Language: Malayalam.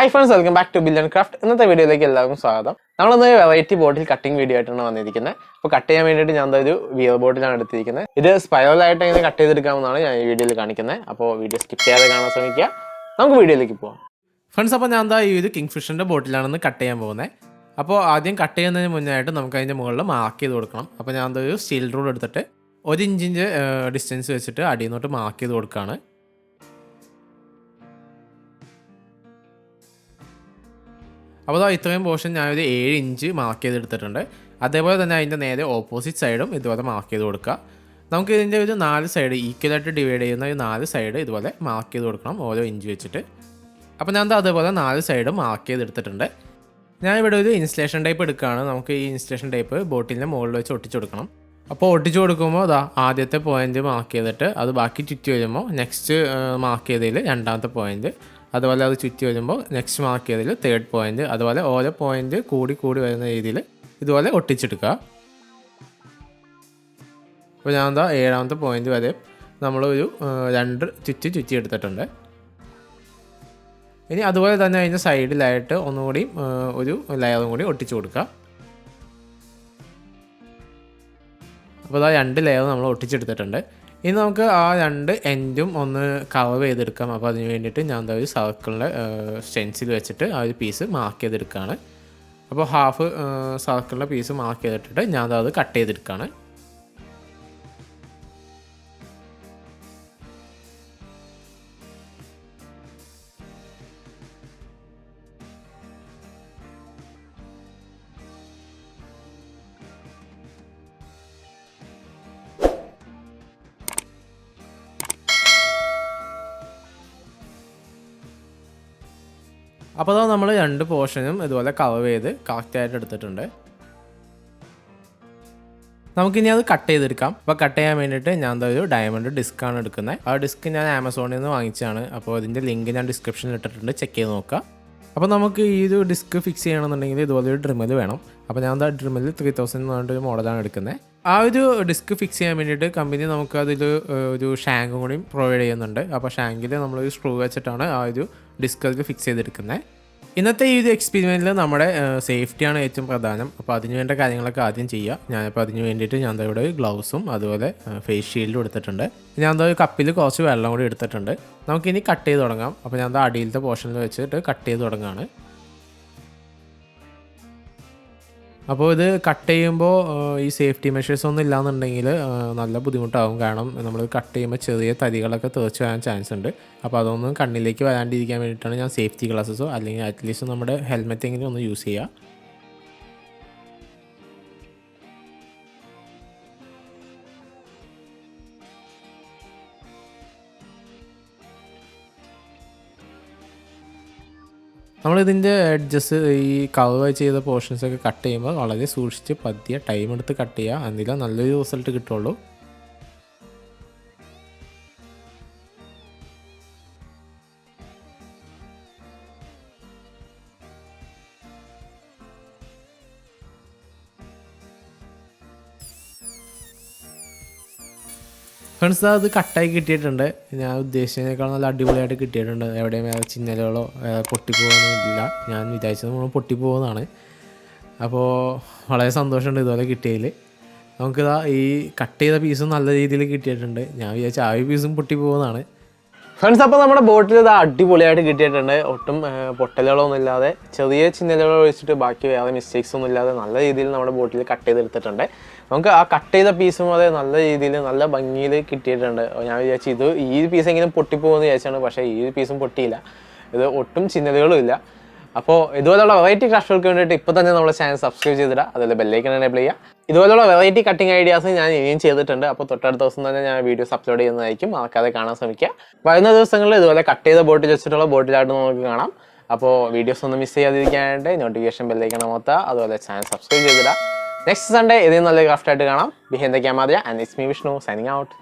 Hi friends, welcome back to Build and Craft. ഇന്നത്തെ വീഡിയോയിലേക്ക് എല്ലാവർക്കും സ്വാഗതം. നമ്മളൊന്ന് വെറൈറ്റി ബോട്ടിൽ കട്ടിംഗ് വീഡിയോ ആയിട്ടാണ് വന്നിരിക്കുന്നത്. അപ്പോൾ കട്ട് ചെയ്യാൻ വേണ്ടിയിട്ട് ഞാൻ ഒരു വിയർ ബോട്ടിലാണ് എടുത്തിരിക്കുന്നത്. ഇത് സ്പൈറൽ ആയിട്ട് എങ്ങനെ കട്ട് ചെയ്തെടുക്കാമെന്നാണ് ഞാൻ ഈ വീഡിയോയിൽ കാണിക്കുന്നത്. അപ്പോൾ വീഡിയോ സ്കിപ്പ് ചെയ്യാതെ കാണാൻ ശ്രമിക്കുക. നമുക്ക് വീഡിയോയിലേക്ക് പോകാം. ഫ്രണ്ട്സ്, അപ്പോൾ ഞാൻ ഈ ഒരു കിങ് ഫിഷറിൻ്റെ ബോട്ടിലാണെന്ന് കട്ട് ചെയ്യാൻ പോകുന്നത്. അപ്പോൾ ആദ്യം കട്ട് ചെയ്യുന്നതിന് മുന്നായിട്ട് നമുക്ക് അതിൻ്റെ മുകളിൽ മാർക്ക് ചെയ്ത് കൊടുക്കണം. അപ്പോൾ ഞാൻ ഒരു സ്റ്റീൽ റൂൾ എടുത്തിട്ട് 1 ഇഞ്ചിൻ്റെ ഡിസ്റ്റൻസ് വെച്ചിട്ട് അടിയിൽ നിന്നോട്ട് മാർക്ക് ചെയ്ത് കൊടുക്കുകയാണ്. അപ്പോൾ ഇത്രയും പോർഷൻ ഞാനൊരു 7 ഇഞ്ച് മാർക്ക് ചെയ്തെടുത്തിട്ടുണ്ട്. അതേപോലെ തന്നെ അതിൻ്റെ നേരെ ഓപ്പോസിറ്റ് സൈഡും ഇതുപോലെ മാർക്ക് ചെയ്ത് കൊടുക്കുക. നമുക്ക് ഇതിൻ്റെ ഒരു 4 സൈഡ് ഈക്വലായിട്ട് ഡിവൈഡ് ചെയ്യുന്ന ഒരു 4 സൈഡ് ഇതുപോലെ മാർക്ക് ചെയ്ത് കൊടുക്കണം, ഓരോ ഇഞ്ച് വെച്ചിട്ട്. അപ്പോൾ ഞാൻ അതേപോലെ 4 സൈഡ് മാർക്ക് ചെയ്തെടുത്തിട്ടുണ്ട്. ഞാനിവിടെ ഒരു ഇൻസ്റ്റലേഷൻ ടൈപ്പ് എടുക്കുകയാണ്. നമുക്ക് ഈ ഇൻസ്റ്റലേഷൻ ടൈപ്പ് ബോട്ടിലിൻ്റെ മുകളിൽ വെച്ച് ഒട്ടിച്ചു കൊടുക്കണം. അപ്പോൾ ഒട്ടിച്ചു കൊടുക്കുമ്പോൾ ആദ്യത്തെ പോയിന്റ് മാർക്ക് ചെയ്തിട്ട് അത് ബാക്കി ചുറ്റി വരുമ്പോൾ നെക്സ്റ്റ് മാർക്ക് ചെയ്തതിൽ രണ്ടാമത്തെ പോയിന്റ്, അതുപോലെ അത് ചുറ്റി വരുമ്പോൾ നെക്സ്റ്റ് മാർക്ക് ചെയ്തതിൽ 3rd പോയിന്റ്, അതുപോലെ ഓരോ പോയിന്റ് കൂടി കൂടി വരുന്ന രീതിയിൽ ഇതുപോലെ ഒട്ടിച്ചെടുക്കുക. അപ്പോൾ ഞാൻ 7ാമത്തെ പോയിന്റ് വരെ നമ്മളൊരു 2 ചുറ്റി എടുത്തിട്ടുണ്ട്. ഇനി അതുപോലെ തന്നെ അതിൻ്റെ സൈഡിലായിട്ട് ഒന്നുകൂടി ഒരു ലെയറും കൂടി ഒട്ടിച്ചു കൊടുക്കുക. അപ്പോൾ 2 ലെയർ നമ്മൾ ഒട്ടിച്ചെടുത്തിട്ടുണ്ട്. ഇനി നമുക്ക് ആ 2 എൻഡും ഒന്ന് കവർ ചെയ്തെടുക്കാം. അപ്പോൾ അതിന് വേണ്ടിയിട്ട് ഞാൻ ഒരു സർക്കിളിൻ്റെ സ്റ്റെൻസിൽ വെച്ചിട്ട് ആ ഒരു പീസ് മാർക്ക് ചെയ്തെടുക്കുകയാണ്. അപ്പോൾ ഹാഫ് സർക്കിളിൻ്റെ പീസ് മാർക്ക് ചെയ്തിട്ടിട്ട് ഞാൻ അത് കട്ട് ചെയ്തെടുക്കുകയാണ്. അപ്പോൾ നമ്മൾ 2 പോർഷനും ഇതുപോലെ കവർ ചെയ്ത് കറക്റ്റായിട്ട് എടുത്തിട്ടുണ്ട്. നമുക്കിനി അത് കട്ട് ചെയ്തെടുക്കാം. അപ്പോൾ കട്ട് ചെയ്യാൻ വേണ്ടിയിട്ട് ഞാൻ ഒരു ഡയമണ്ട് ഡിസ്ക്കാണ് എടുക്കുന്നത്. ആ ഡിസ്ക് ഞാൻ ആമസോണിൽ നിന്ന് വാങ്ങിച്ചതാണ്. അപ്പോൾ ഇതിൻ്റെ ലിങ്ക് ഞാൻ ഡിസ്ക്രിപ്ഷനിൽ ഇട്ടിട്ടുണ്ട്, ചെക്ക് ചെയ്ത് നോക്കുക. അപ്പോൾ നമുക്ക് ഈ ഒരു ഡിസ്ക് ഫിക്സ് ചെയ്യണമെന്നുണ്ടെങ്കിൽ ഇതുപോലെ ഒരു ഡ്രിമൽ വേണം. അപ്പോൾ ഞാൻ ഡ്രിമൽ 3000 എന്ന് പറഞ്ഞിട്ടൊരു മോഡലാണ് എടുക്കുന്നത്. ആ ഒരു ഡിസ്ക് ഫിക്സ് ചെയ്യാൻ വേണ്ടിയിട്ട് കമ്പനി നമുക്ക് അതിൽ ഒരു ഷാങ്കും കൂടി പ്രൊവൈഡ് ചെയ്യുന്നുണ്ട്. അപ്പോൾ ഷാങ്കിൽ നമ്മളൊരു സ്ക്രൂ വെച്ചിട്ടാണ് ആ ഒരു ഡിസ്ക് അതിൽ ഫിക്സ് ചെയ്തെടുക്കുന്നത്. ഇന്നത്തെ ഈ ഒരു എക്സ്പെരിമെൻറ്റിൽ നമ്മുടെ സേഫ്റ്റിയാണ് ഏറ്റവും പ്രധാനം. അപ്പോൾ അതിന് വേണ്ട കാര്യങ്ങളൊക്കെ ആദ്യം ചെയ്യുക. ഞാനിപ്പോൾ അതിന് വേണ്ടിയിട്ട് ഞാൻ ഇവിടെ ഗ്ലൗസും അതുപോലെ ഫേസ് ഷീൽഡും എടുത്തിട്ടുണ്ട്. ഞാൻ ഒരു കപ്പിൽ കുറച്ച് വെള്ളം കൂടി എടുത്തിട്ടുണ്ട്. നമുക്കിനി കട്ട് ചെയ്ത് തുടങ്ങാം. അപ്പോൾ ഞാൻ അടിയിലത്തെ പോർഷനിൽ വെച്ചിട്ട് കട്ട് ചെയ്ത് തുടങ്ങുകയാണ്. അപ്പോൾ ഇത് കട്ട് ചെയ്യുമ്പോൾ ഈ സേഫ്റ്റി മെഷേഴ്സ് ഒന്നും ഇല്ലാന്നുണ്ടെങ്കിൽ നല്ല ബുദ്ധിമുട്ടാകും. കാരണം നമ്മൾ കട്ട് ചെയ്യുമ്പോൾ ചെറിയ തരികളൊക്കെ തെറിച്ച് വരാൻ ചാൻസ് ഉണ്ട്. അപ്പോൾ അതൊന്നും കണ്ണിലേക്ക് വരാണ്ടിരിക്കാൻ വേണ്ടിയിട്ടാണ് ഞാൻ സേഫ്റ്റി ഗ്ലാസ്സസോ അല്ലെങ്കിൽ അറ്റ്ലീസ്റ്റ് നമ്മുടെ ഹെൽമെറ്റെങ്കിലും ഒന്ന് യൂസ് ചെയ്യുക. നമ്മളിതിൻ്റെ എഡ്ജസ് ഈ കവർ ചെയ്ത പോർഷൻസൊക്കെ കട്ട് ചെയ്യുമ്പോൾ വളരെ സൂക്ഷിച്ച് പതിയെ ടൈം എടുത്ത് കട്ട് ചെയ്യുക. എന്നില്ല നല്ലൊരു റിസൾട്ട് കിട്ടുള്ളൂ. ഫ്രണ്ട്സ്, അത് കട്ടായി കിട്ടിയിട്ടുണ്ട്. ഞാൻ ഉദ്ദേശിച്ചതിനേക്കാൾ നല്ല അടിപൊളിയായിട്ട് കിട്ടിയിട്ടുണ്ട്. എവിടെയും വേറെ ചിഹ്നലകളോ പൊട്ടിപ്പോകാനൊന്നും ഇല്ല. ഞാൻ വിചാരിച്ചത് നമ്മൾ പൊട്ടിപ്പോകുന്നതാണ്. അപ്പോൾ വളരെ സന്തോഷമുണ്ട് ഇതുപോലെ കിട്ടിയതിൽ. നമുക്കിതാ ഈ കട്ട് ചെയ്ത പീസും നല്ല രീതിയിൽ കിട്ടിയിട്ടുണ്ട്. ഞാൻ വിചാരിച്ച ആ പീസും പൊട്ടിപ്പോകുന്നതാണ്. ഫ്രണ്ട്സ്, അപ്പോൾ നമ്മുടെ ബോട്ടിൽ ഇത് അടിപൊളിയായിട്ട് കിട്ടിയിട്ടുണ്ട്. ഒട്ടും പൊട്ടലുകളൊന്നും ഇല്ലാതെ ചെറിയ ചിഹ്നലുകൾ ഒഴിച്ചിട്ട് ബാക്കി വേറെ മിസ്റ്റേക്സ് ഒന്നും ഇല്ലാതെ നല്ല രീതിയിൽ നമ്മുടെ ബോട്ടിൽ കട്ട് ചെയ്തെടുത്തിട്ടുണ്ട്. നമുക്ക് ആ കട്ട് ചെയ്ത പീസും അത് നല്ല രീതിയിൽ നല്ല ഭംഗിയിൽ കിട്ടിയിട്ടുണ്ട്. ഞാൻ വിചാരിച്ചു ഇത് ഈ പീസെങ്കിലും പൊട്ടിപ്പോകുമെന്ന് വിചാരിച്ചാണ്. പക്ഷേ ഈ പീസും പൊട്ടിയില്ല. ഇത് ഒട്ടും ചിഹ്നലുകളും ഇല്ല. അപ്പോൾ ഇതുപോലുള്ള വെറൈറ്റി ക്രാഫ്റ്റുകൾക്ക് വേണ്ടിയിട്ട് ഇപ്പോൾ തന്നെ നമ്മുടെ ചാനൽ സബ്സ്ക്രൈബ് ചെയ്തിടുക. അതുപോലെ ബെല്ലൈക്കൺ എനേബിൾ ചെയ്യുക. ഇതുപോലുള്ള വെറൈറ്റി കട്ടിങ് ഐഡിയാസ് ഞാൻ ഇനിയും ചെയ്തിട്ടുണ്ട്. അപ്പോൾ തൊട്ടടുത്ത ദിവസം തന്നെ ഞാൻ വീഡിയോസ് അപ്ലോഡ് ചെയ്യുന്നതായിരിക്കും. മറക്കാതെ കാണാൻ ശ്രമിക്കുക. വരുന്ന ദിവസങ്ങളിൽ ഇതുപോലെ കട്ട് ചെയ്ത ബോട്ടിൽ വെച്ചിട്ടുള്ള ബോട്ടിലായിട്ട് നമുക്ക് കാണാം. അപ്പോൾ വീഡിയോസ് ഒന്നും മിസ് ചെയ്യാതിരിക്കാനായിട്ട് നോട്ടിഫിക്കേഷൻ ബെല്ലൈക്കൺ അമർത്തുക. അതുപോലെ ചാനൽ സബ്സ്ക്രൈബ് ചെയ്തിടുക. നെക്സ്റ്റ് സൺഡേ ഇതിൽ നല്ല ക്രാഫ്റ്റായിട്ട് കാണാം. Behind the camera and it's me Vishnu signing out.